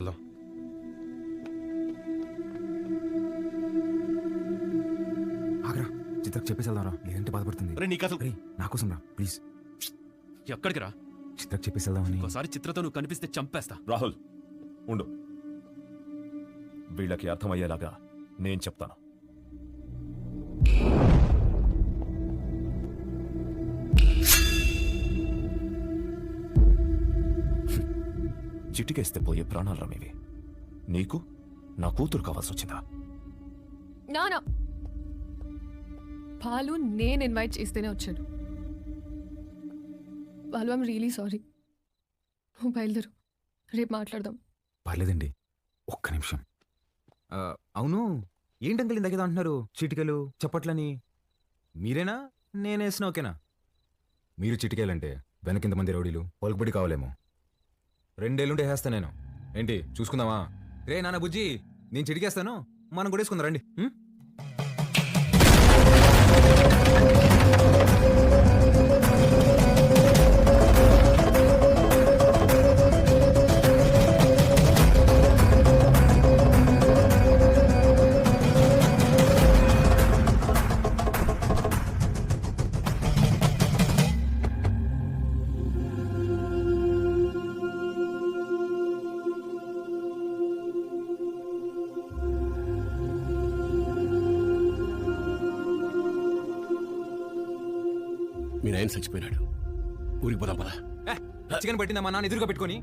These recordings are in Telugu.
ఆగరా, చిత్రకు చెప్పేసి వెళ్దాంరా, లేదంటే బాధపడుతుంది. నాకోసం రా ప్లీజ్. ఎక్కడికి రా? చిత్రకు చెప్పేసి వెళ్దామని. ఒకసారి చిత్రతో నువ్వు కనిపిస్తే చంపేస్తా. రాహుల్ ఉండు, వీళ్ళకి అర్థమయ్యేలాగా నేను చెప్తాను. చిటికేస్తే పోయే ప్రాణాలు రమేవి. నీకు నా కూతురు కావాల్సి వచ్చిందా? నానా బాలు నేను ఇన్వైట్ చేస్తేనే వచ్చాడు. Balu I'm really sorry. నువ్వు బయలుదేరు, రేపు మాట్లాడదాం. పర్లేదండి, ఒక్క నిమిషం. అవును, ఏంటంకల్ ఇందాకేదో అంటున్నారు, చిటికలు చప్పట్లని. మీరేనా నేనేసిన ఓకేనా? మీరు చిటికేలంటే వెనకింతమంది రౌడీలు పలుకుబడి కావాలేమో. 2 ఏళ్ళుంటే వేస్తా నేను. ఏంటి చూసుకుందామా? రే నాన్న బుజ్జి, నేను చిటికేస్తాను, మనం కూడా వేసుకుందాం రండి. మీ నాయన చచ్చిపోయినాడు, ఊరికి పోదాం పదా. చికెన్ పెట్టిందా మా నాన్న ఎదురుగా పెట్టుకొని?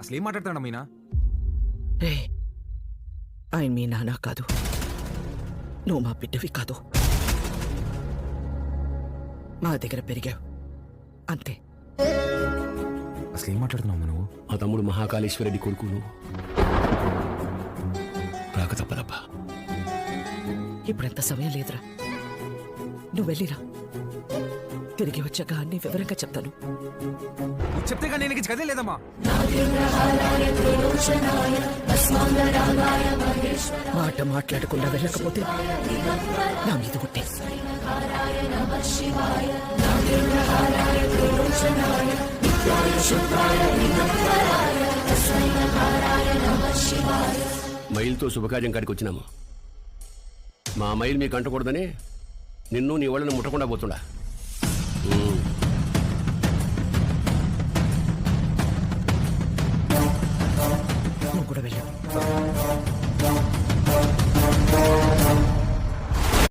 అసలు ఏం మాట్లాడతాడా మీనా? ఆయన మీ నాన్న కాదు, నువ్వు మా బిడ్డవి కాదు. మా దగ్గర పెరిగావు అంతే. అసలు ఏం మాట్లాడుతున్నావు నువ్వు? మా తమ్ముడు మహాకాళేశ్వరరెడ్డి కొడుకు నువ్వు. రాక తప్పదబ్బా. ఇప్పుడంత సమయం లేదురా, నువ్వు వెళ్ళిరా. తిరిగి వచ్చాక అన్ని వివరంగా చెప్తాను. చెప్తే కానీ నేను చదివే లేదమ్మా. మాట మాట్లాడకుండా వెళ్ళకపోతే నా మీద కొట్టే. మైల్తో శుభకార్యం కాడికి వచ్చినాము. మా మైల్ మీకు అంటకూడదని నిన్ను నీ వాళ్ళని ముట్టకుండా పోతుండా. నువ్వు కూడా వెళ్ళావు.